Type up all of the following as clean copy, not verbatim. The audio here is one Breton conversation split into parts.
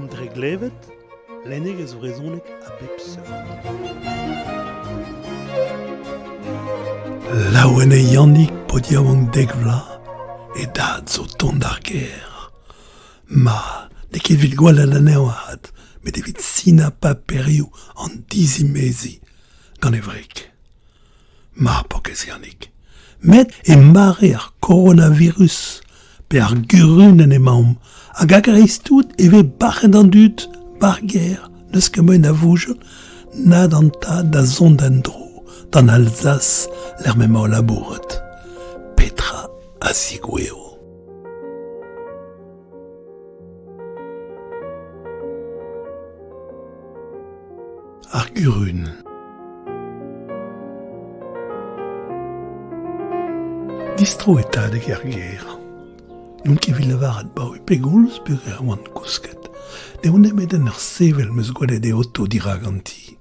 dre glevet, lennig eus vrezonek a bep seurt. Laouen e yannig podiaou an degvla, e dad zo tont ar ger. Ma, ne ket vid gwall an aneo ahat, met evit sina pa perioù an dizimezi gant e vrek. Ma, pokez yannig. Met e mare ar coronavirus pe ar gurun en emaom, hag agareistout eve bachet an dud bar ger, neus kemoen a voujel, nad an ta da zont en dro, dan Alsace l'er memañ labouret. Petra a zigweo. Ar gurun. Distro etadeg ar ger. N'on ket vil lavaret bao e pegoulz bug ar oant kousket. Ne on emet en ur sevel meus gwelet e auto dira ganti.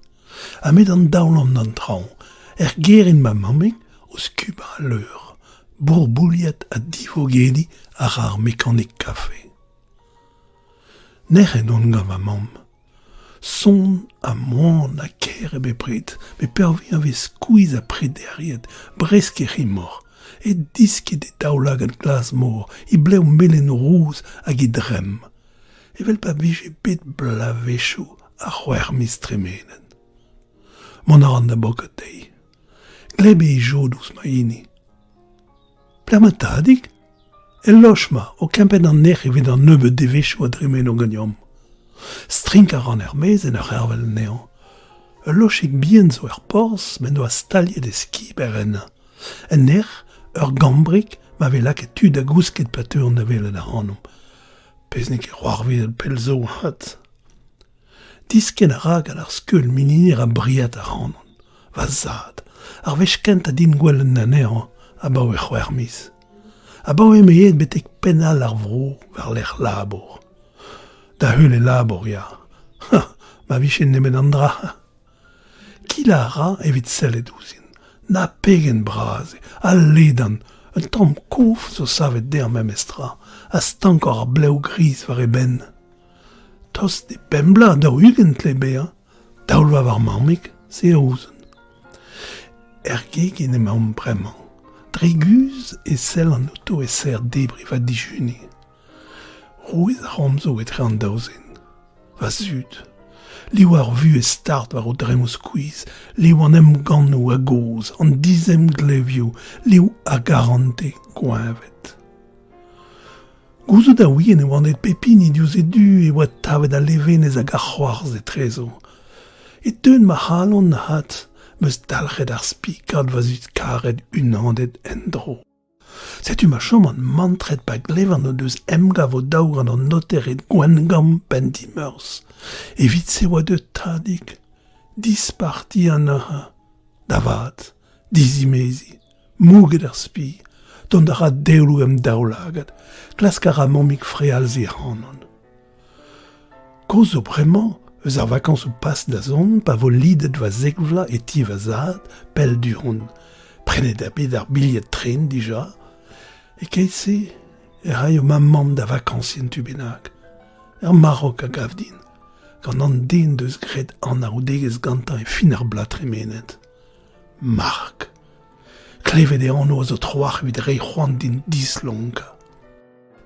A met an daoulam d'an traoù, er gerin ma mamig ouz kuba a leur, bourbouliet a divogedi ar ar mekanik kafe. Nec'h en on gant ma mam. Son a moan a ker e bepret, me pervi a vez skouiz a prederiet, bresk e rimor, e disket e daoulag an glas mor, i bleu melen rouz hag i drem. Evel pa vije bet blavechou a c'hwer mistremenen. Mon a ran da bokotei. Gleb e jodous ma ini. Plamatadig? E loch ma, o kempet an nec'h evit an nebeut devechou a dremen o ganyom. Strink a ran mez en ur hervel neon. E loch eg bien zo ur porz, men doa staliet e skib er enna. En nec'h, ur gambrik, ma ve lak e tud a gousket pateur na velet a ranom. Peznik e c'hoarvet el pel zo hat. Disken a rag al ar skeul mininir a briat a ranon. Va zad. Ar vech kent a din gwell en nanean, a bao e c'hwer mis. A bao e meiet betek penal ar vro war l'er labour. Da heul e labour, ya. Ha, ma vichen nemet an dra. Kila a ra evit sel e douzin. Na pegen braz, a ledan, un tamm kouf zo savet der mem estra, a stankor ar bleu gris war e ben. Tos de pembla da ugent le bea, daoul va war mamik, se ouzen. Geg en emaom bremañ. Dreguz e sel an auto e ser debri va dijuni. Rouez a ramzo etre an daouzin. Va zud. Liou ar vu e start war o dremous kouiz, liou an em ganou a goz, an dizem glevioù, liou a garante goavet. Gouzout da ouien e oan et pepini diouz e du e oa tavet a levenez hag a c'hoarz e trezo. E teun ma halon na hat, meus dalc'het ar spikad va zut karet unandet en dro. Setu ma chom an mantret pa glevan o deus emgav o daour an noteret gwengam pendimeurs. Evit se oa de tadik, disparti an aha, davad, dizimezi, mouget ar spi, dont a ra deoulou em daoulagat, klask a ra momik freal zi hanon. Kozo bremañ, eus ar vakans ou pas da zon, pa vo lidet va zegvla e ti va zad, pel duron. Prenet a bet ar biliet tren dija, e keise, e rai o ma mam da vakansien tu bennak, er Marok a gav din, gant an den deus gret an a oudegez gantan e fin ar blatremenet. Mark. Klevet e anno a zo troar evit re c'hoant din dislonka.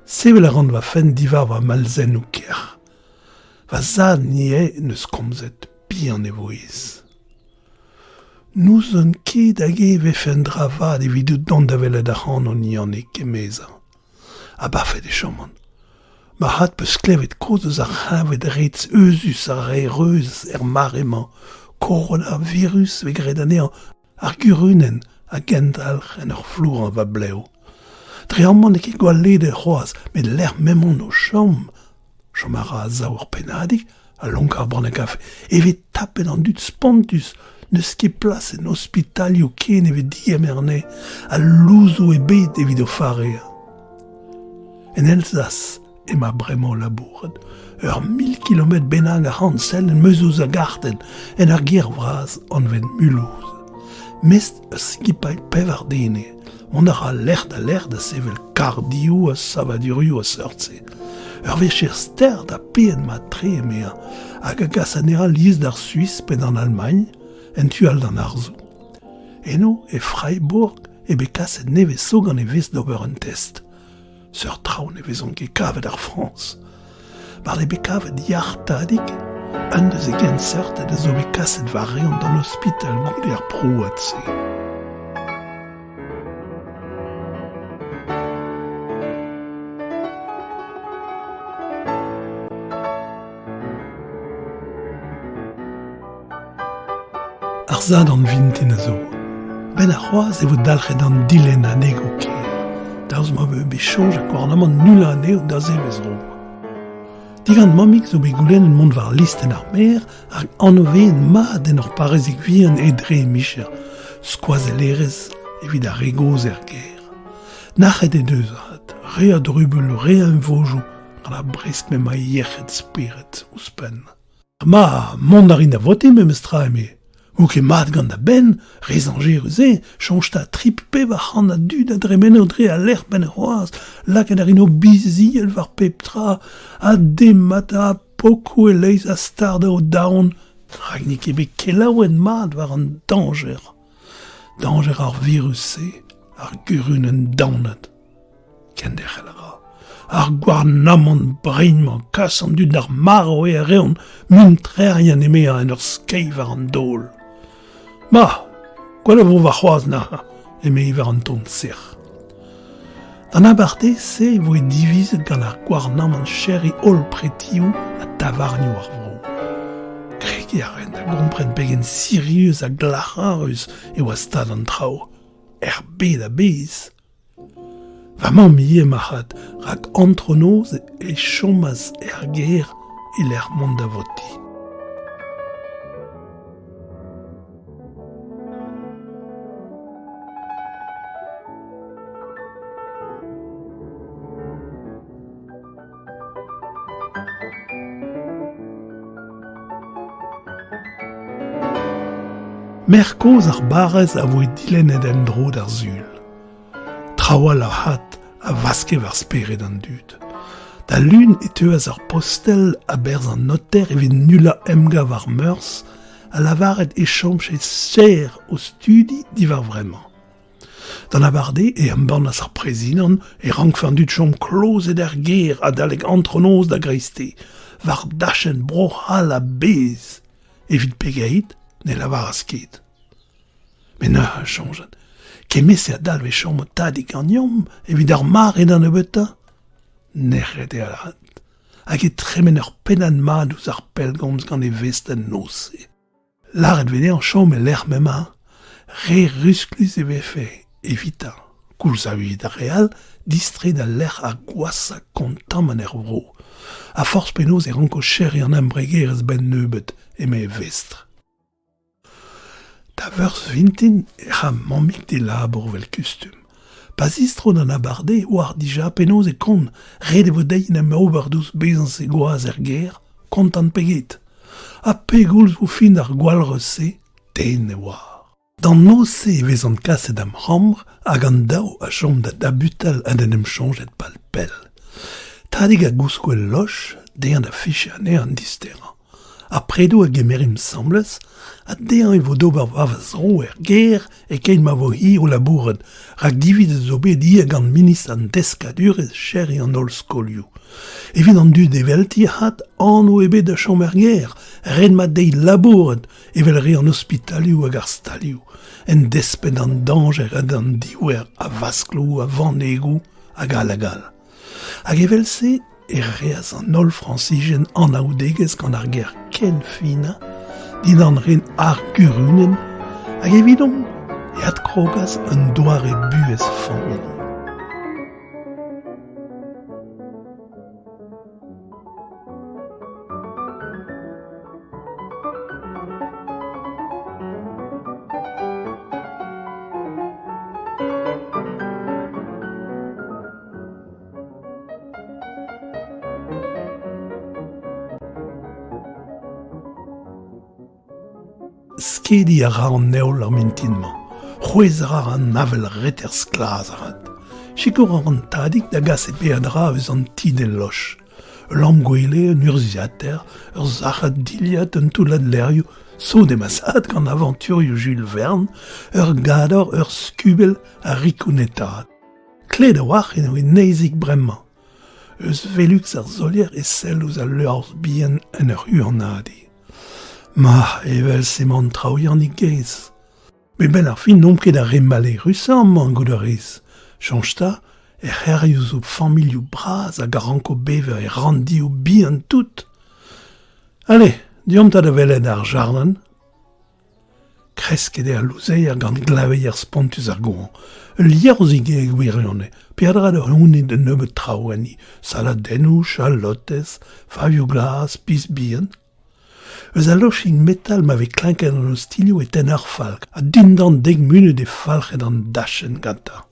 Sevel a ran va fen divar va malzen ou ker. Va zad nie neus komzet bihan e voez. Nous un ket hag e vefen dravad evit out dont da velet a c'han o nian e kemeza. A bafet e chomant. Ma hat peus klevet koz eus ar c'havet retz euzus ar reuz maremañ, coronavirus ve gret anean ar gurunen a gendalc'h en ur flour an va bleu. Dre amman e ket gwall led e c'hoaz, met l'er memon o chom. Chom a ra a zaour penadig, a lonk ar bran e kafe, evit tapen an dud spontus, neus ket plas en ospitalioù ken evit digem erne, a louzo e bet evit o fare. En Alsace, ema bremañ labouret, ur 1000 kilomet bennak a ran sell en meuzouz a garten, en ar ger vraz an ven mulouz. Mest skipay pevar dene, mont a ra lert a sevel kardioù a savadurioù a seurtse. vecher ster da peet ma tre emea, hag a gas anera liez d'ar Suisse pen an Allemagne, en tual d'an arzou. Eno e Freiburg e bekaset neve so gant e vez d'ober un test. Seur traoù ne vezon ket kavet ar France. Bar e bekavet yartadik, un deus e gen seurt e zo bekaset va reont d'an hospital gout er prouat se. Ar zad an vintin a zo. Ben a c'hoaz e vo dalc'het an dilen a nego ker. Daouz ma veu bechonj a kwarnamant nul aneo da zevez ro. Digant mamik zo begoulenn en mont war listen ar mer hag annoven mat en ur parezik vihan e dre micher, skoazelerez evit a regoz ger. Nachet e deuzat, re a drubel, re a envojou, gant a bresk me ma yechet spiret ouspen. Ma, mont a rin a vote me mestra eme. Ou ket mat gant da ben, rezanger euze, chanj ta trip pe va c'han a dud a dremen o dre a l'er ben c'hoaz, laket a rin o biziel var pep tra, a demat a pokou e leiz a stard o daon, rak ni ket bet kelaouet mat war an danger. Danger ar virus se, ar gurun en daonet. Ken dec'h ra. Ar gwarnamant breinman kas an dud ar maro e a reon, mun trerien emea en ur skei war an dol. Ma, gwell a vo va c'hoaz na, eme iver an ton ser. Dan abarde se vo e divizet gant ar gwarnamant cheri ol pretioù a tavarnioù ar vro. Greg a ren a gompren pegen sirieus a glac'harus e oa stad an trao. Bet a bez. Vamañ miye machat rak antronoz e chomaz ger e l'er mont da voti. Merkoz ar barrez a vo e dilennet en dro d'ar zul. Trawal a hat a vaske war speret an dud. Da lun e teuaz ar postel a berz an noter evit nula emgav ar meurs a lavaret e chomchet ser o studi divar vremañ. Dan abarde e embannas ar prezinan e rank fan dud chom klozet er ger a daleg antronoz da greiste, var dachen brochal a bez, evit pegait ne lavar a sket. Men a chanjat. Kemes e a dalve chom o tadik an yom evit ar mar e dan e beta? Nec'het e alat. Hag e tremen ur penan mad ouz ar pellgomz gant e vesten nose. Laret vede an chom e l'er mema, re rusklus e vefe, evita. Koulz a evit ar real, distret a l'er a gwasa kontam an er vro. A forz penoz e ranko cheri an embregerez ben neubet eme e vestre. Da veurs vintin e ra mamik de labor vel kustum. Pas istro d'an abarde war dija penoz e kon red e vo dein em oberdouz bezans e goaz er ger, kontant peget. A pegoulz vo fin ar gwalrese, ten e war. Dan nose e vezan kaset am hamr hag an dao a chom da dabutal a den em chanjet pal pel. Tadig a gouskwel loch, dean da fiche ane an distera. A predo a gemerim sambles, a dean e vo d'ober vavaz ro er ger e kein ma vo hi o labouret, rak divid e zo bet ia gant minis an deskadur e cheri an ol skolioù. Evit an dud e velti hat an o ebe da chom er ger, ren ma dei labouret, evel re an ospitalioù hag ar stalioù, en desped an danger ad an diwer a vasklou, a vanegou, hag al. Hag evel se, e reaz an ol francijen an aoudegez gant ar ger ken fina, din an ren ar gurunen, hag evidon, e at krogaz un doare buez familh. Skedi a ra an neol ar mintinman. C'hwez a ra an navel reter sklaz a rat. Sikor ar an tadik da gas e bead ra eus an tid e loch. l'amgwele, un urziater, ur zachat diliat, un toulad lerioù, so demasat gant aventurioù Jules Verne, ur gador, ur skubel a rikounetat. Kled a wach eno e neizik bremañ. Eus velux ar zolier e sell ouz a leurz bien en ur hurnadi. Ma, evel sement traoù yannig geiz. Me ben ar fin n'om ket a remale russan man gout ur ez. Chanjta, e c'herioù zo familioù braz hag a ranko bever e randioù bien tout. Allez, diom ta da velet ar jardin. Kresket e a louzeier gant glaveier spontus ar goan. Liorzig e gwirionne, piadra da hounet de neubet traoani, saladennou, chalotes, favioù glas, pis bien. Eus a loching metal m'ave klinket an o stilioù e ten ur falk, a dindan 10 munud e falchet an dachen ganta.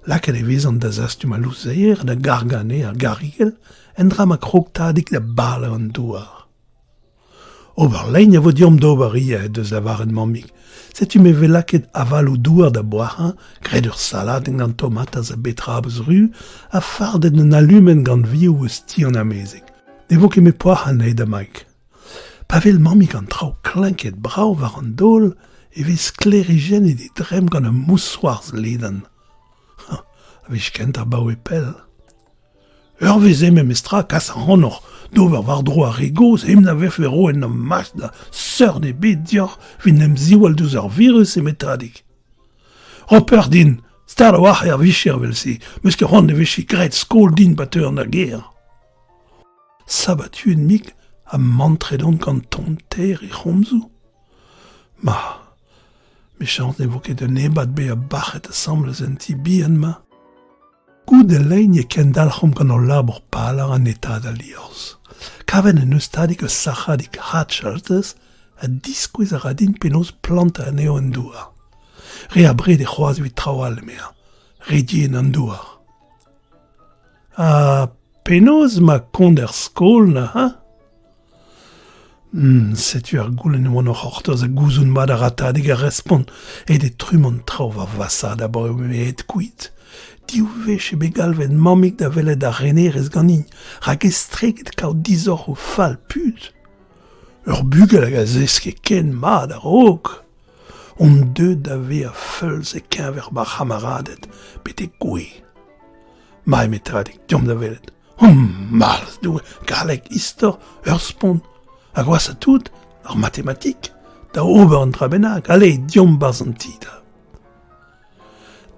Laket e vezan da zastum a louzeier, da gargane ar garigel, en dra ma krogtadik da bala an douar. Ober lein a vo diom d'ober ia eus lavaret mammig. Setu me velaket aval o douar da boarin, gret ur salad gant tomatas a betrabez ru, a fardet un alumen gant vioù eus ti an amezeg. Ne vo ket me poar an eid amaik. Pavel mammig an trao klinket brao war an dol, e vez klerigen e drem gant un moussoarz ledan. Ha, a vez kent ar baou e pel. Ur vez eme mestra kas an honor, d'ober war dro a regoz, em na vef vero en am mas da seur de bet dior vin em ziwal douz ar virus e metadik. Roper din, star a war ar vicher vel se, meus ket c'hoant e vechi gret skol din bateur na ger. Sabatu en mig a mantredon gant tonter e c'homzou. Ma, mechant ne vo ket un ebat be a bachet a samblez en ti bi en ma. Gout e lein e ken dalc'hom gant ur labour palar an etad a liorz. Kaven en eustadik eus sachadik hatchaltez a diskouez a radin penaos planta an eo en douar. Re a bret e c'hoaz evit traoal mea, redien an douar. A penaos ma kont er skol na, ha? Setu ar goulenn oan ur c'hortoz a gouzoun mat a ratadik a respont e de trum an traoù va vasad a bor me et kuit. Diou vech e begalvet mammig da velet a renerez ganin, rak estreget kaout dizor o fal put. Ur bugel hag a zeske ken mat ar rog. On deud da ve a feulz e kenver bar hamaradet, bet e goe. Ma emetadik, diom da velet. Malz doue, galek istor, ur spont. Hag oas a tout, ar matematik, da ober an trabennak, ale, diom baz an tida.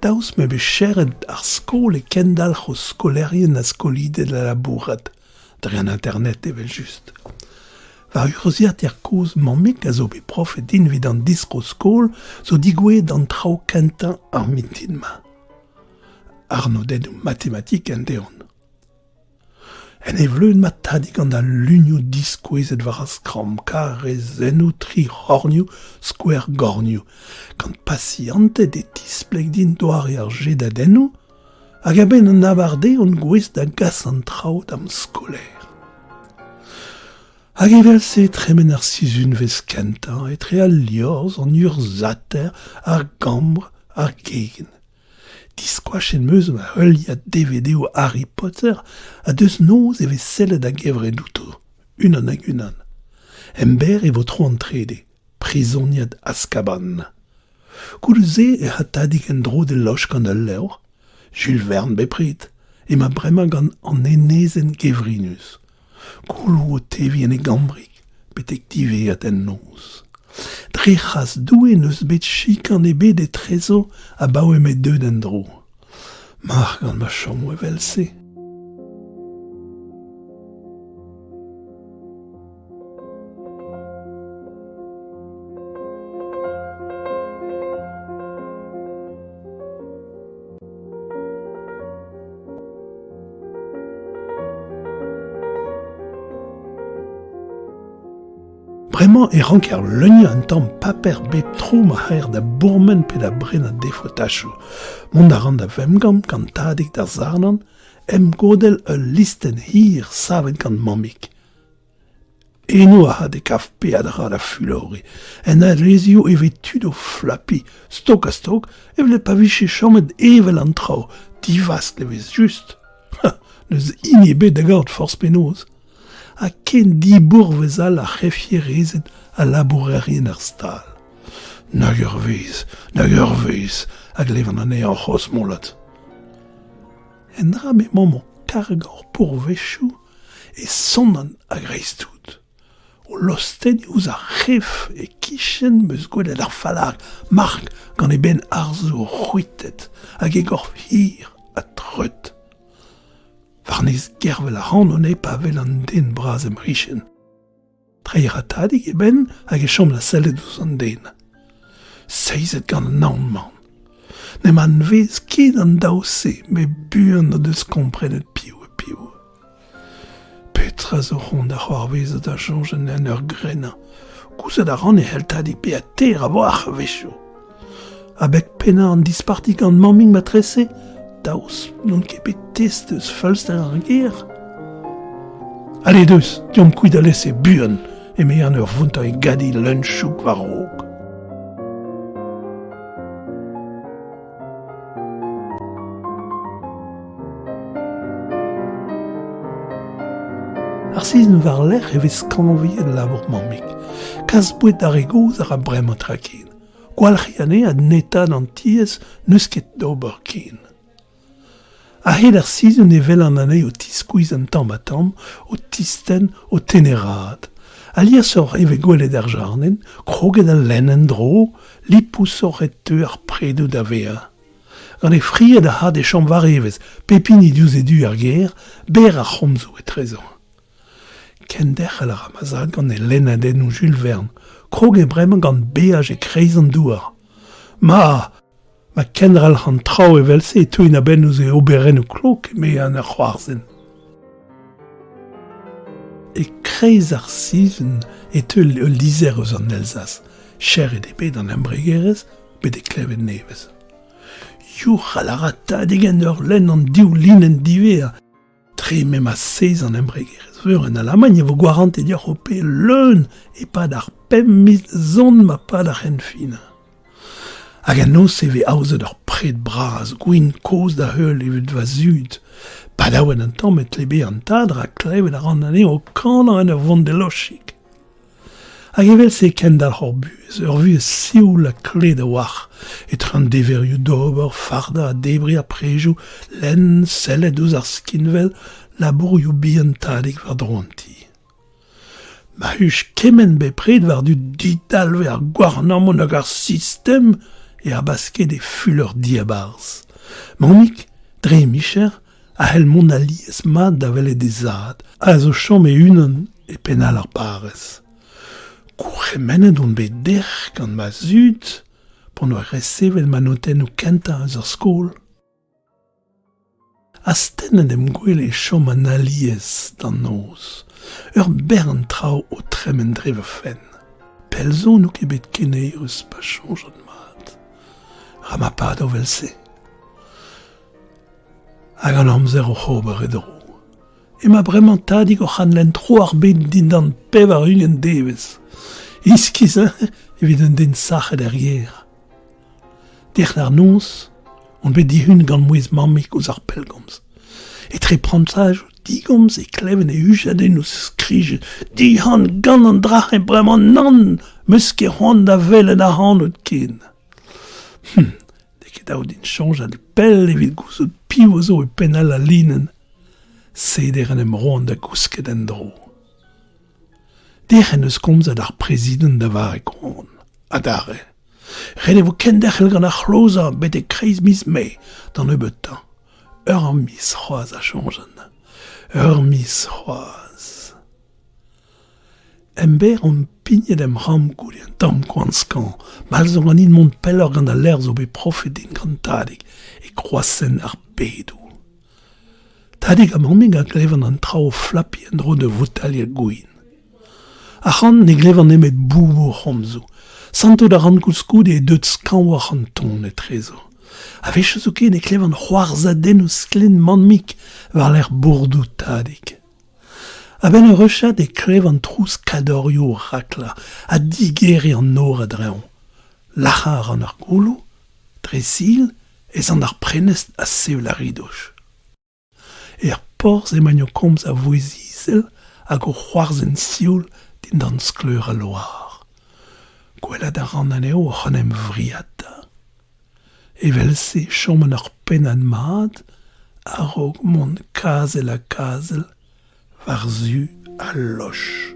Daoust me becheret ar skol e kendalc'h o skolerien a skolidet la labourat, dre an internet evel just. Va urziat er koz mammig a zo be prof e din vid an distro skol zo digouet an trao kentan ar mintin ma. Arno den o matematik en deon. En evleun mat tadik an da lunio diskouezet war a skram kare zennou tri hornioù skouer gornioù, kant pasiante de tispleg din doare ar jedadennou, hag a ben an avarde on gwez da gas an traout am skoler. Hag evel se tremen ar sizun vez kentan e tre al liorz an ur zater ar gambr ar gegen. Diskouach en meus ma heuliad DVD o Harry Potter a deus noz e vez sellet a gevre douto, unan hag unan. Ember e vo tro an trede, prizoniad Azkaban. Koulze e hatadik en dro de loch gant al leur, Jules Verne beprit, e ma bremañ gant an enezen gevrinus. Koulou o tevi en e gambrik, betek diveat en noz. Dre c'has doue neus bet chikan e bet e trezo a baoe met deud en dro. Mar gant ma chom evel se. Bremañ e rank ar leunio un tamm paper bet tro ma c'haer da bourmen pe da bren a defo tachou. Mont a ran da vemgam gant tadik da zarnan, em godel ul listen hir savet gant mammig. Eno a ha de kaf pead ra da fulori, en a rezio evet tud o flapi, stok a stok, evle pa viche chomet evel an trao, divast levez just. Neus inebe da gaout force penoz. Ha ken dibour vezal a refierezet a labourerien ar stal. Nag ur vez, hag levan an e an c'hos mollet. En dra me maman kargor pour vechou e sonan a greistout. O losten ouz ar ref e kichen meus gwelet ar falag mark gant e ben arzo c'hwitet hag e gor hir a treut. Varnez gervel a ranone pa vel an den braz em richen. Treier a tadig e ben hag e chom la sellet ouz an den. Seizet gant an naon man. Ne man vez ket an daouse, me buan o deus komprenet piou. Petra zo c'hont da c'hoarvezet a jongen en ur grena. Kouzet a ran e heltadik pe a ter a vo ar vecho. Abek pena an dispartik an mammig matrese, daous non ket bet testeus feulster ar ger. Allez deus, diom kouid a lese buan, e me an ur vunta e gadi lunchouk war rog. Ar sizn war lec'h e vez skanviet labour mammig. Kaz bouet ar egoz ar a bremañ trakin. Gwalc'hi ane ad netad an tiez neus ket d'ober ken. A-hed ar sizn e vel an ane o tiskouiz an tamm a tamm, o tisten, o tenerad. Alias or eve gwelet ar jarnen, kroget a len en dro, lipous or et teu ar predou da vea. Gant e friet a had e chom war evez, pepini diouz edu ar ger, ber ar c'homzo e trezor. Ken dec'h a ramazad gant e lennadenn ou Jules Verne, krog e bremañ gant beaj e kreiz an douar. Ma kendral an trao e velse e teuin a ben ouz e oberen o klok me an ar c'hoarzen. E kreiz ar sizn e teu lizer eus an Elzas, cher e debet an embregerez, bet e klevet nevez. Your a la ratadig en ur len an diou linen diver, tre mem a seiz an embregerez. En Allemagne, vo gwarant e dioc'h o pe leun e pad ar pem mis zon ma pad ar renfina. Hag an nos e ve aouzet ur pred braz, gwin koz da heul evit va zud. Padaouet an tamm et lebe an tad ra klevet ar an ane o kanan an ur vont de lochik. Hag evel se ken dal c'hor buez, ur vuez sioul a kle da wach, etre an deverioù d'ober, farda a debri a prejou, len, sellet ouz ar skinvel, labourioù bihan tadig war dronti. Ma huch kemen bepred war du didalve ar gwarnamon hag ar sistem e ar basket e fuleur diabarz. Mammig, dre micher, a hel mon alies mat da vele de zad, a zo chom e unan e penal ar barez. Kour menet on bet derch gant ma zud, pon oa resevel manoten ou kenta eus ar skol. Asten em gwele chom an alies d'an noz. Ur bern trao o tremen drev fen. Pelzo nou ket bet keneirus pa chanjot mat. Ramapad o velse. Hag an amzer o c'hober e dro. E ma bremañ tadig o c'hanlen tro ar bet din d'an pev ar ungen devez. Iskiz, evit un den sachet er ger. Dec'h ar noz, on bet dihun gant mouez mammig ouz ar pelgomz. E tre prantaj o digomz e kleven e hujaden ouz skrije. Dihan gant an drach e bremañ nan, meus ket c'hoant da velen a hanot ken. Deket daou din chanjad pel evit gouzot piv zo e penal a linen. Seder en em roan da gousket en dro. Dec'h en eus komzad ar prezident da var e kron. Adare. Red e vo ken derc'hel gant ar c'hloza bet e kreiz mis me d'an ebeutañ. Ur mis c'hoaz a chanjen. Ur mis c'hoaz. Ember on pignet em ram gouli an tamm kwanzkan. Mal zo gant in mont peller gant a ler zo bet profetin gant tadig e kroasen ar bedou. Tadig a mammig a glevan an trao flapi en dro de votaliet gouin. Ac'han ne glevan emet boubo c'homzo. Santo da ran kouskou e deut skanwar an ton e trezo. A vech zo ket ne klevan c'hoarzadenn o sklen manmik war l'er bourdou tadig. A ben ur rechat e klevan trous kadorioù rakla a digeri an nor a dreon. Lachar an ar goulou, tresil, ez an ar prenest a seul a ridoch. E porz emañ komz a voezizel hag o c'hoarzenn sioul din d'an skleur a loar. Gwelet a ran aneo o c'hanem vriad. Evel-se chommen ar pen an mat, a-raok mont kazel a kazel, war zu a loch.